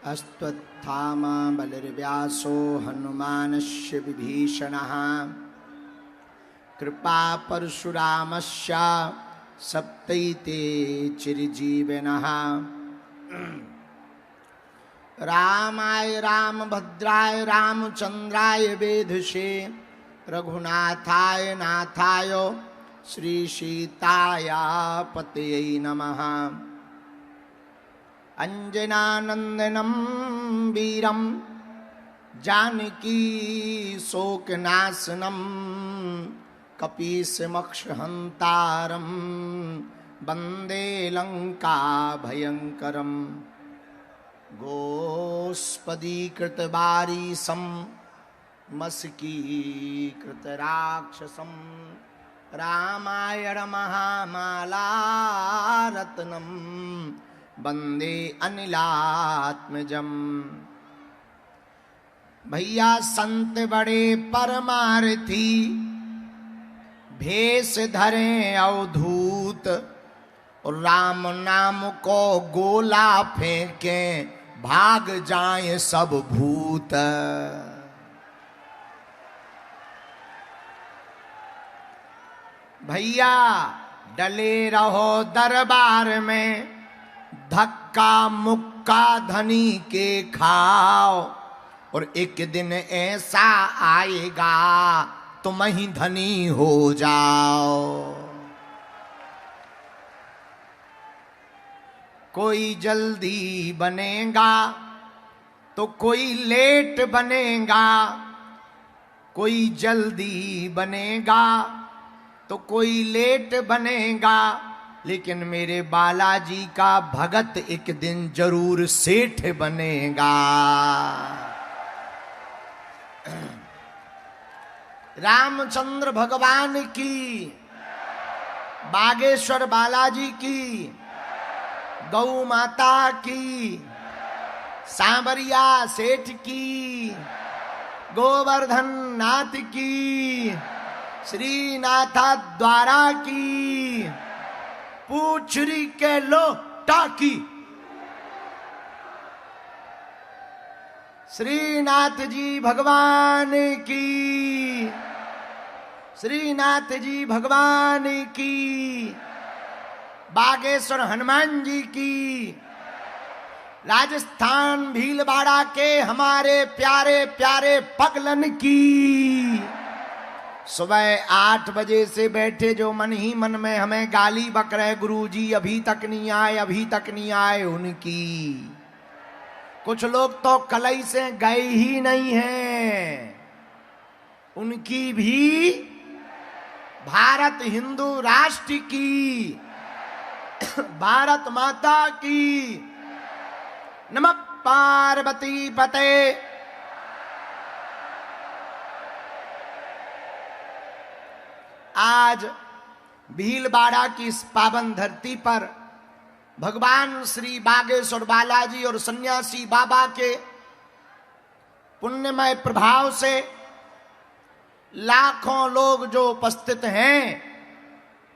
अश्वत्थामा बलिर्व्यासो हनुमानस्य विभीषणः कृपा परशुरामस्य सप्तैते चिरजीविनः। रामाय रामभद्राय रामचंद्राय वेधसे रघुनाथाय नाथाय श्री सीताय पतये नमः। अंजनानंदनं वीरं जानकी शोकनाशनं कपीशमक्षहन्तारं वन्दे लंका भयंकरम्। गोस्पदीकृतवारिसं मस्कीकृतराक्षसं रामायण महामालारत्नं वन्दे अनिलात्मजम्। भैया संत बड़े परमार्थी भेष धरे अवधूत और राम नाम को गोला फेंके भाग जाए सब भूत। भैया डले रहो दरबार में धक्का मुक्का धनी के खाओ और एक दिन ऐसा आएगा तुम ही धनी हो जाओ। कोई जल्दी बनेगा तो कोई लेट बनेगा, कोई जल्दी बनेगा तो कोई लेट बनेगा, लेकिन मेरे बालाजी का भगत एक दिन जरूर सेठ बनेगा। रामचंद्र भगवान की, बागेश्वर बालाजी की, गौ माता की, सांवरिया सेठ की, गोवर्धन नाथ की, श्रीनाथा द्वारा की, पूछरी के लोटा की, श्रीनाथ जी भगवान की, श्रीनाथ जी भगवान की, बागेश्वर हनुमान जी की, राजस्थान भीलवाड़ा के हमारे प्यारे प्यारे पगलन की। सुबह 8 बजे से बैठे जो मन ही मन में हमें गाली बक रहे, गुरुजी अभी तक नहीं आए, अभी तक नहीं आए, उनकी। कुछ लोग तो कलई से गए ही नहीं हैं, उनकी भी भारत हिंदू राष्ट्र की, भारत माता की। नमः पार्वती पते। आज भीलवाड़ा की इस पावन धरती पर भगवान श्री बागेश्वर बालाजी और सन्यासी बाबा के पुण्यमय प्रभाव से लाखों लोग जो उपस्थित हैं,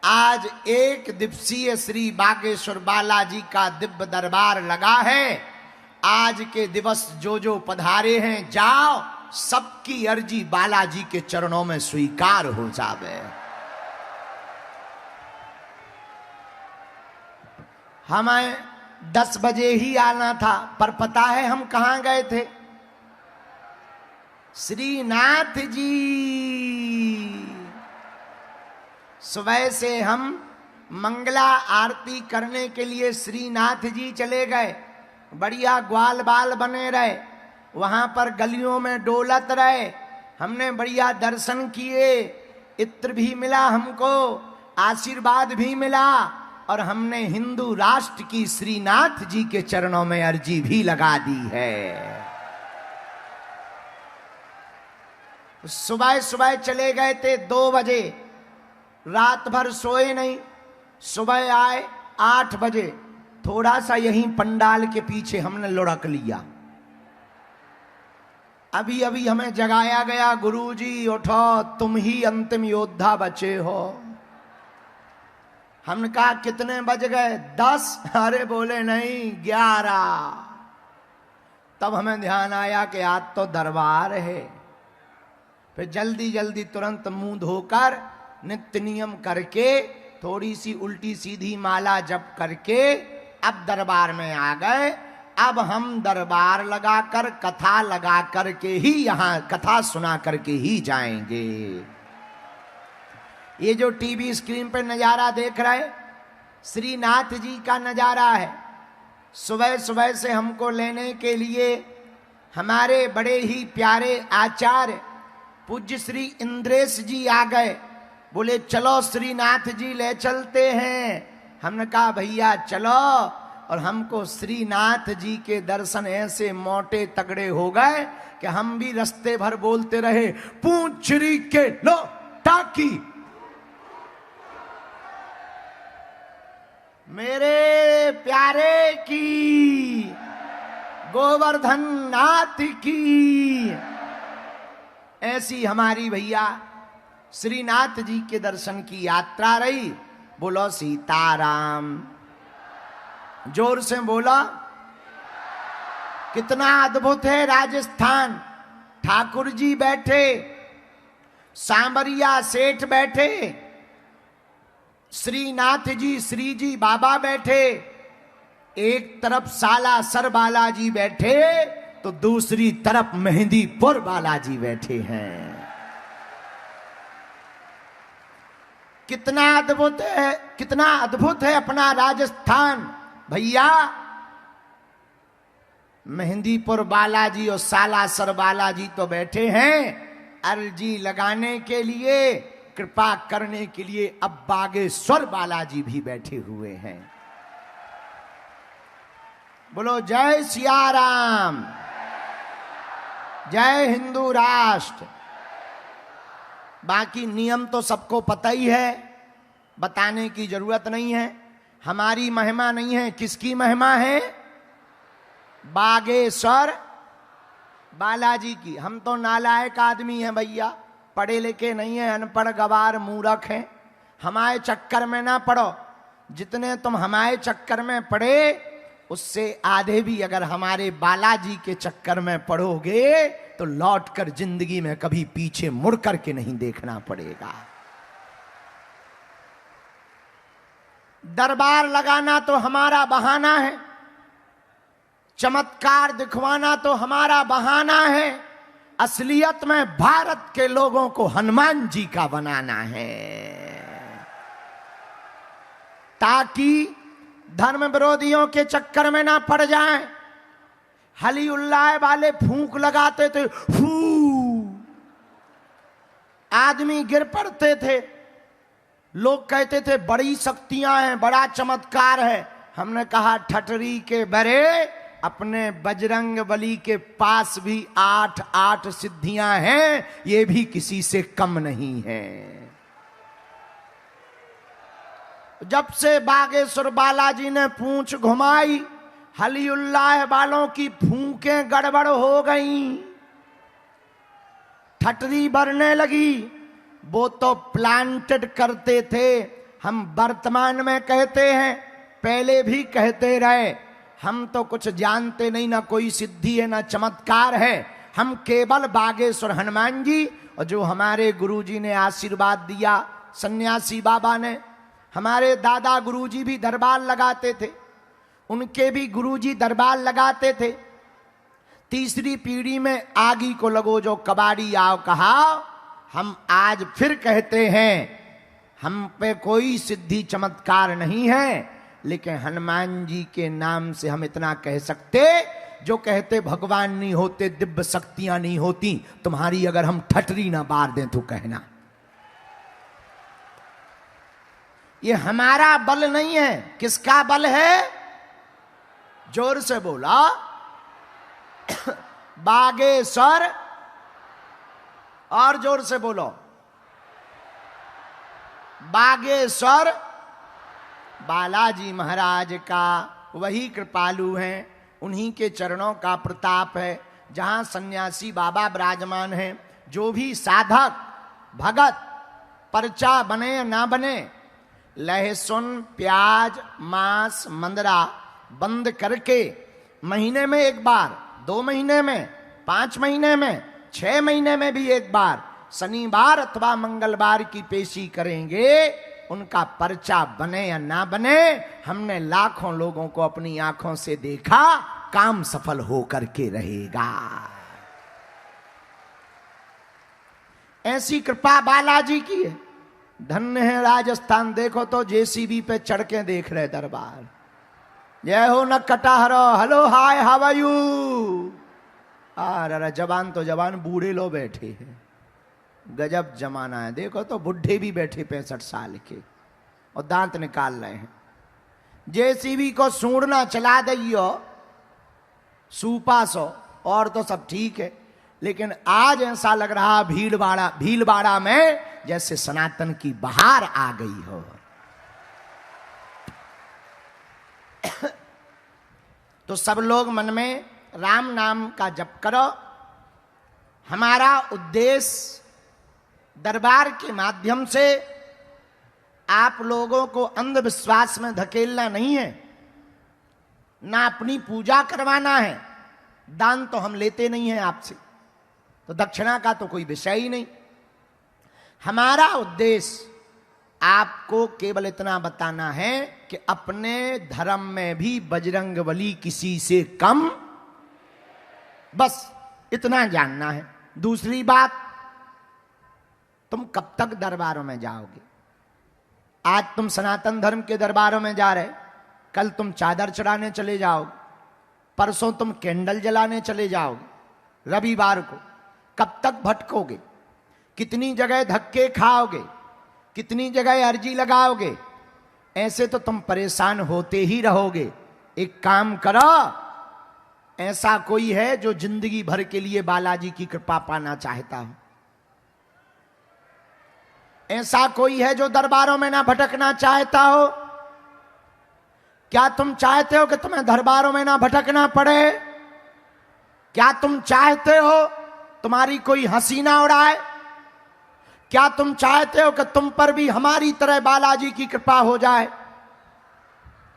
आज एक दिवसीय श्री बागेश्वर बालाजी का दिव्य दरबार लगा है। आज के दिवस जो जो पधारे हैं, जाओ सबकी अर्जी बालाजी के चरणों में स्वीकार हो जावे। हमें 10 बजे ही आना था, पर पता है हम कहां गए थे? श्रीनाथ जी। सुबह से हम मंगला आरती करने के लिए श्रीनाथ जी चले गए। बढ़िया ग्वाल बाल बने रहे, वहां पर गलियों में डोलत रहे, हमने बढ़िया दर्शन किए, इत्र भी मिला हमको, आशीर्वाद भी मिला, और हमने हिंदू राष्ट्र की श्रीनाथ जी के चरणों में अर्जी भी लगा दी है। सुबह सुबह चले गए थे 2 बजे, रात भर सोए नहीं, सुबह आए 8 बजे, थोड़ा सा यहीं पंडाल के पीछे हमने लुढ़क लिया। अभी अभी हमें जगाया गया, गुरुजी उठो, तुम ही अंतिम योद्धा बचे हो। हमने कहा कितने बज गए? 10। अरे बोले नहीं, 11। तब हमें ध्यान आया कि आज तो दरबार है। फिर जल्दी जल्दी तुरंत मुंह धोकर नित्य नियम करके थोड़ी सी उल्टी सीधी माला जप करके अब दरबार में आ गए। अब हम दरबार लगाकर कथा लगा करके ही यहां कथा सुना करके ही जाएंगे। ये जो टीवी स्क्रीन पर नजारा देख रहे श्रीनाथ जी का नजारा है। सुबह सुबह से हमको लेने के लिए हमारे बड़े ही प्यारे आचार्य पूज्य श्री इंद्रेश जी आ गए। बोले चलो श्रीनाथ जी ले चलते हैं। हमने कहा भैया चलो। और हमको श्रीनाथ जी के दर्शन ऐसे मोटे तगड़े हो गए कि हम भी रास्ते भर बोलते रहे, पूंछरी के लो टाकी। मेरे प्यारे की, गोवर्धन नाथ की। ऐसी हमारी भैया श्रीनाथ जी के दर्शन की यात्रा रही। बोलो सीताराम, जोर से बोला। कितना अद्भुत है राजस्थान। ठाकुर जी बैठे, सांबरिया सेठ बैठे, श्रीनाथ जी श्री जी बाबा बैठे, एक तरफ सालासर बालाजी बैठे तो दूसरी तरफ मेहंदीपुर बालाजी बैठे हैं। कितना अद्भुत है, कितना अद्भुत है अपना राजस्थान भैया। मेहंदीपुर बालाजी और सालासर बालाजी तो बैठे हैं अर्जी लगाने के लिए, कृपा करने के लिए। अब बागेश्वर बालाजी भी बैठे हुए हैं। बोलो जय सिया राम, जय हिंदू राष्ट्र। बाकी नियम तो सबको पता ही है, बताने की जरूरत नहीं है। हमारी महिमा नहीं है, किसकी महिमा है? बागेश्वर बालाजी की। हम तो नालायक आदमी हैं भैया, पढ़े लिखे नहीं है, अनपढ़ गवार मूर्ख हैं। हमारे चक्कर में ना पड़ो। जितने तुम हमारे चक्कर में पड़े उससे आधे भी अगर हमारे बालाजी के चक्कर में पड़ोगे तो लौटकर जिंदगी में कभी पीछे मुड़ करके नहीं देखना पड़ेगा। दरबार लगाना तो हमारा बहाना है, चमत्कार दिखवाना तो हमारा बहाना है। असलियत में भारत के लोगों को हनुमान जी का बनाना है, ताकि धर्म विरोधियों के चक्कर में ना पड़ जाएं। हली उल्लाह वाले फूंक लगाते थे, फू आदमी गिर पड़ते थे। लोग कहते थे बड़ी शक्तियां हैं, बड़ा चमत्कार है। हमने कहा ठटरी के बरे, अपने बजरंग बली के पास भी 8 सिद्धियां हैं, ये भी किसी से कम नहीं है। जब से बागेश्वर बालाजी ने पूंछ घुमाई, हलीउल्लाह वालों की फूंकें गड़बड़ हो गईं, ठटरी भरने लगी। वो तो प्लांटेड करते थे, हम वर्तमान में कहते हैं, पहले भी कहते रहे। हम तो कुछ जानते नहीं, ना कोई सिद्धि है ना चमत्कार है। हम केवल बागेश्वर हनुमान जी और जो हमारे गुरुजी ने आशीर्वाद दिया, सन्यासी बाबा ने, हमारे दादा गुरुजी भी दरबार लगाते थे, उनके भी गुरुजी दरबार लगाते थे। तीसरी पीढ़ी में आगी को लगो जो कबाड़ी आओ कहा। हम आज फिर कहते हैं, हम पे कोई सिद्धि चमत्कार नहीं है, लेकिन हनुमान जी के नाम से हम इतना कह सकते, जो कहते भगवान नहीं होते, दिव्य शक्तियां नहीं होती, तुम्हारी अगर हम ठटरी ना बार दें तो कहना। ये हमारा बल नहीं है, किसका बल है? जोर से बोला। बागेश्वर, और जोर से बोलो। बागेश्वर बालाजी महाराज का वही कृपालु हैं, उन्हीं के चरणों का प्रताप है। जहां सन्यासी बाबा विराजमान हैं, जो भी साधक भगत पर्चा बने या ना बने, लहसुन प्याज मांस मंदरा बंद करके महीने में एक बार 2 महीने में, 5 महीने में, 6 महीने में भी एक बार शनिवार अथवा मंगलवार की पेशी करेंगे, उनका पर्चा बने या ना बने, हमने लाखों लोगों को अपनी आंखों से देखा, काम सफल होकर के रहेगा। ऐसी कृपा बालाजी की है। धन्य है राजस्थान। देखो तो जेसीबी पे चढ़ के देख रहे दरबार। जय हो न कटाहरो, hello hi how are you. अरे जवान तो जवान, बूढ़े लोग बैठे हैं। गजब जमाना है। देखो तो बुढ़े भी बैठे 65 साल के और दांत निकाल रहे हैं। जेसीबी को सूंढना चला दियो सूपा सो और तो सब ठीक है, लेकिन आज ऐसा लग रहा भीलवाड़ा में जैसे सनातन की बहार आ गई हो। तो सब लोग मन में राम नाम का जप करो। हमारा उद्देश्य दरबार के माध्यम से आप लोगों को अंधविश्वास में धकेलना नहीं है, ना अपनी पूजा करवाना है। दान तो हम लेते नहीं हैं आपसे, तो दक्षिणा का तो कोई विषय ही नहीं। हमारा उद्देश्य आपको केवल इतना बताना है कि अपने धर्म में भी बजरंगबली किसी से कम, बस इतना जानना है। दूसरी बात, तुम कब तक दरबारों में जाओगे? आज तुम सनातन धर्म के दरबारों में जा रहे, कल तुम चादर चढ़ाने चले जाओगे, परसों तुम कैंडल जलाने चले जाओगे, रविवार को कब तक भटकोगे? कितनी जगह धक्के खाओगे, कितनी जगह अर्जी लगाओगे? ऐसे तो तुम परेशान होते ही रहोगे। एक काम करो, ऐसा कोई है जो जिंदगी भर के लिए बालाजी की कृपा पाना चाहता हो? ऐसा कोई है जो दरबारों में ना भटकना चाहता हो? क्या तुम चाहते हो कि तुम्हें दरबारों में ना भटकना पड़े? क्या तुम चाहते हो तुम्हारी कोई हंसी ना उड़ाए? क्या तुम चाहते हो कि तुम पर भी हमारी तरह बालाजी की कृपा हो जाए?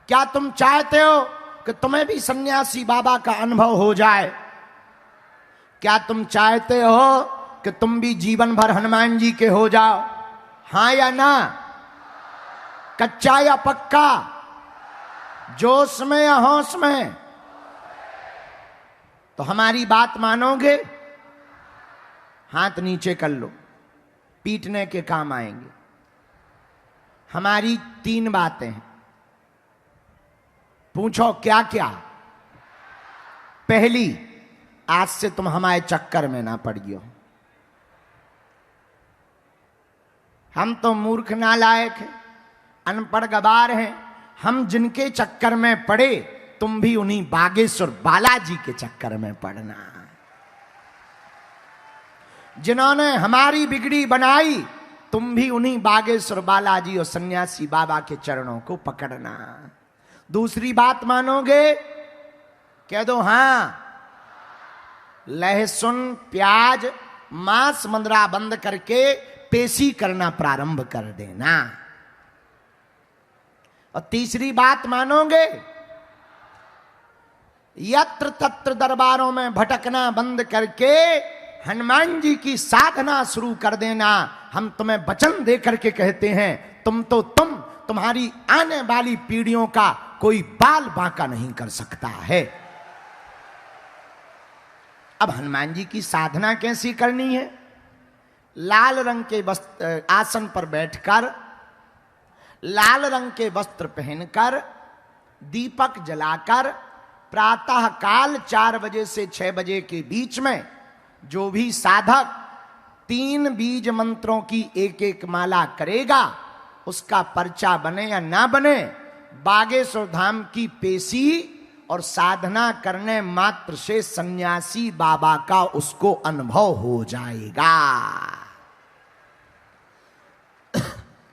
क्या तुम चाहते हो कि तुम्हें भी सन्यासी बाबा का अनुभव हो जाए? क्या तुम चाहते हो कि तुम भी जीवन भर हनुमान जी के हो जाओ? हां या ना? कच्चा या पक्का? जोश में या होश में? तो हमारी बात मानोगे? हाथ नीचे कर लो, पीटने के काम आएंगे। हमारी 3 बातें हैं, पूछो क्या क्या? पहली, आज से तुम हमारे चक्कर में ना पड़ियो। हम तो मूर्ख नालायक हैं, अनपढ़ गवार हैं। हम जिनके चक्कर में पड़े, तुम भी उन्हीं बागेश्वर बालाजी के चक्कर में पड़ना। जिन्होंने हमारी बिगड़ी बनाई, तुम भी उन्हीं बागेश्वर बालाजी और सन्यासी बाबा के चरणों को पकड़ना। दूसरी बात मानोगे? कह दो हां। लहसुन, प्याज, मांस, मंदरा बंद करके पेशी करना प्रारंभ कर देना। और तीसरी बात मानोगे? यत्र तत्र दरबारों में भटकना बंद करके हनुमान जी की साधना शुरू कर देना। हम तुम्हें वचन दे करके कहते हैं, तुम्हारी आने वाली पीढ़ियों का कोई बाल बांका नहीं कर सकता है। अब हनुमान जी की साधना कैसी करनी है? लाल रंग के वस्त्र आसन पर बैठकर, लाल रंग के वस्त्र पहनकर, दीपक जलाकर, प्रातः काल 4 बजे से 6 बजे के बीच में जो भी साधक 3 बीज मंत्रों की एक माला करेगा, उसका पर्चा बने या ना बने, बागेश्वर धाम की पेशी और साधना करने मात्र से सन्यासी बाबा का उसको अनुभव हो जाएगा।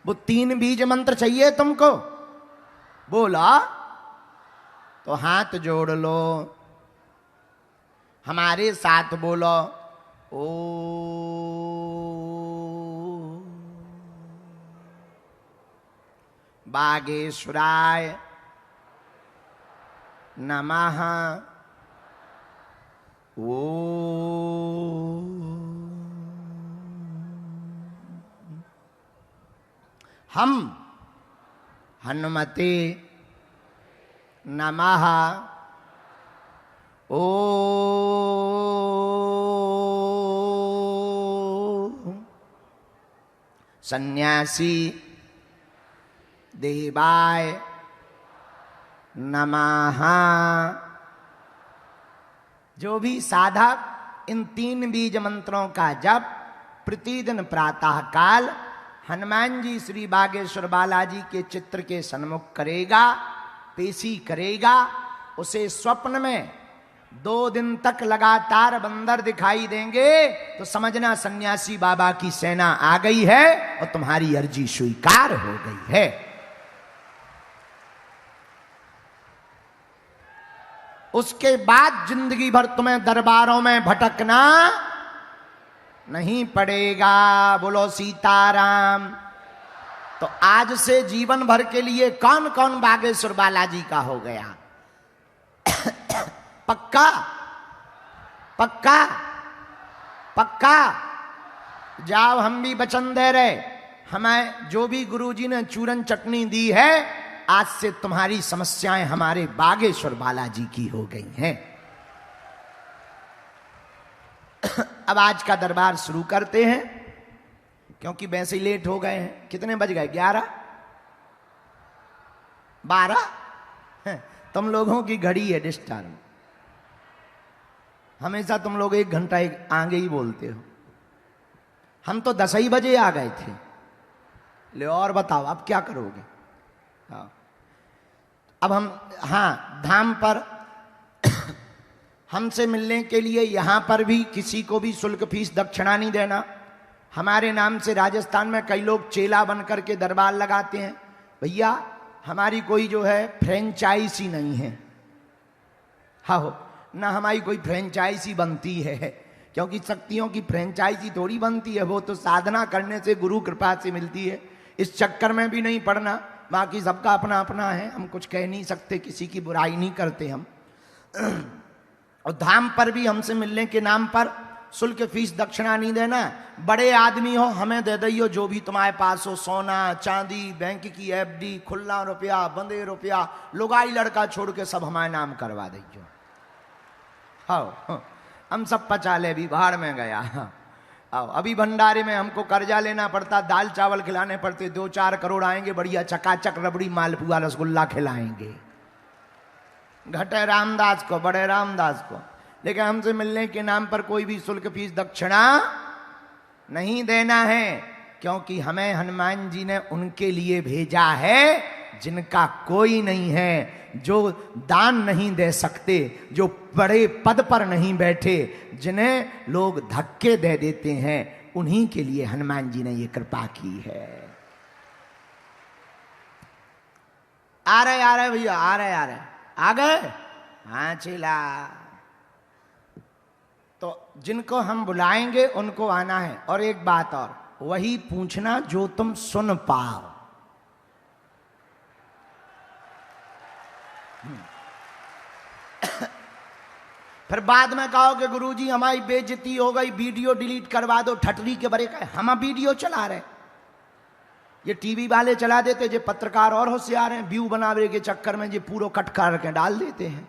वो 3 बीज मंत्र चाहिए तुमको? बोला तो हाथ जोड़ लो, हमारे साथ बोलो, ओ बागेश्वराय नमः। ओ हम हनुमते नमः। ओ सन्यासी देवाय नमः। जो भी साधक इन 3 बीज मंत्रों का जप प्रतिदिन प्रातः काल हनुमान जी श्री बागेश्वर बालाजी के चित्र के सन्मुख करेगा, पेशी करेगा, उसे स्वप्न में 2 दिन तक लगातार बंदर दिखाई देंगे तो समझना सन्यासी बाबा की सेना आ गई है और तुम्हारी अर्जी स्वीकार हो गई है। उसके बाद जिंदगी भर तुम्हें दरबारों में भटकना नहीं पड़ेगा। बोलो सीताराम। तो आज से जीवन भर के लिए कौन कौन बागेश्वर बालाजी का हो गया? पक्का पक्का पक्का। जाओ, हम भी वचन दे रहे, हमें जो भी गुरुजी ने चूरन चटनी दी है, आज से तुम्हारी समस्याएं हमारे बागेश्वर बालाजी की हो गई हैं। अब आज का दरबार शुरू करते हैं, क्योंकि वैसे ही लेट हो गए हैं। कितने बज गए? 11 12। तुम लोगों की घड़ी है डिस्टर्ब। हमेशा तुम लोग 1 घंटा आगे ही बोलते हो। हम तो 10 ही बजे आ गए थे। ले और बताओ अब क्या करोगे? हाँ, अब हम धाम पर हमसे मिलने के लिए यहां पर भी किसी को भी शुल्क फीस दक्षिणा नहीं देना। हमारे नाम से राजस्थान में कई लोग चेला बन करके दरबार लगाते हैं। भैया, हमारी कोई जो है फ्रेंचाइजी नहीं है। हाँ हो ना, हमारी कोई फ्रेंचाइजी बनती है, क्योंकि शक्तियों की फ्रेंचाइजी थोड़ी बनती है। वो तो साधना करने से, गुरु कृपा से मिलती है। इस चक्कर में भी नहीं पड़ना। बाकी सबका अपना अपना है, हम कुछ कह नहीं सकते, किसी की बुराई नहीं करते हम। और धाम पर भी हमसे मिलने के नाम पर शुल्क फीस दक्षिणा नहीं देना। बड़े आदमी हो, हमें दे दियो जो भी तुम्हारे पास हो, सोना चांदी, बैंक की एफडी, खुला रुपया, बंदे रुपया, लुगाई लड़का छोड़ के सब हमारे नाम करवा दियो। हाँ, हम सब पचा ले, भी बाहर में गया। आओ, अभी भंडारे में हमको कर्जा लेना पड़ता, दाल चावल खिलाने पड़ते, 2-4 करोड़ आएंगे, बढ़िया चकाचक रबड़ी मालपुआ रसगुल्ला खिलाएंगे। घटे रामदास को, बड़े रामदास को। लेकिन हमसे मिलने के नाम पर कोई भी शुल्क फीस दक्षिणा नहीं देना है, क्योंकि हमें हनुमान जी ने उनके लिए भेजा है जिनका कोई नहीं है, जो दान नहीं दे सकते, जो बड़े पद पर नहीं बैठे, जिन्हें लोग धक्के दे देते हैं, उन्हीं के लिए हनुमान जी ने ये कृपा की है। आ रहे भैया, आ रहे आ गए। हाँ चिला। तो जिनको हम बुलाएंगे उनको आना है। और एक बात और, वही पूछना जो तुम सुन पाओ। फिर बाद में कहो कि गुरुजी हमारी बेइज्जती हो गई, वीडियो डिलीट करवा दो, ठटरी के बरे का। हम वीडियो चला रहे, ये टीवी वाले चला देते, जो पत्रकार और होशियार हैं, व्यू बनावे के चक्कर में ये पूरा कट करके डाल देते हैं।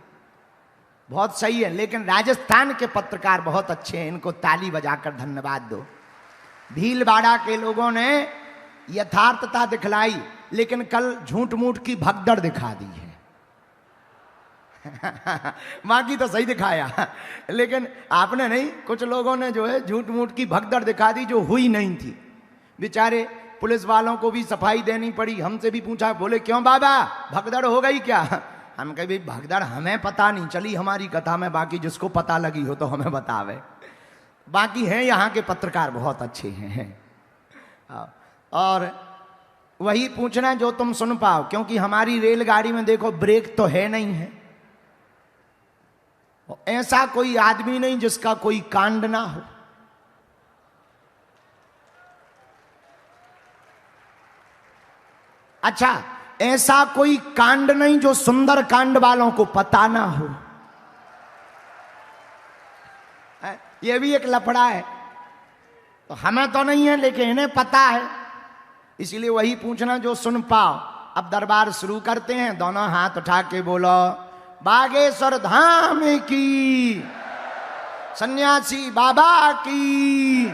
बहुत सही है, लेकिन राजस्थान के पत्रकार बहुत अच्छे हैं, इनको ताली बजाकर धन्यवाद दो। भीलवाड़ा के लोगों ने यथार्थता दिखलाई, लेकिन कल झूठ मूठ की भगदड़ दिखा दी है। बाकी तो सही दिखाया, लेकिन आपने नहीं, कुछ लोगों ने जो है झूठ मूठ की भगदड़ दिखा दी जो हुई नहीं थी। बेचारे पुलिस वालों को भी सफाई देनी पड़ी। हमसे भी पूछा, बोले क्यों बाबा, भगदड़ हो गई क्या? हम कहे भाई भगदड़ हमें पता नहीं चली हमारी कथा में, बाकी जिसको पता लगी हो तो हमें बतावे। बाकी हैं यहाँ के पत्रकार बहुत अच्छे हैं। और वही पूछना जो तुम सुन पाओ, क्योंकि हमारी रेलगाड़ी में देखो ब्रेक तो है नहीं है। ऐसा कोई आदमी नहीं जिसका कोई कांड ना हो। अच्छा, ऐसा कोई कांड नहीं जो सुंदर कांड वालों को पता ना हो। ये भी एक लफड़ा है। तो हमें तो नहीं है लेकिन इन्हें पता है, इसलिए वही पूछना जो सुन पाओ। अब दरबार शुरू करते हैं, दोनों हाथ उठा के बोलो बागेश्वर धाम की, सन्यासी बाबा की।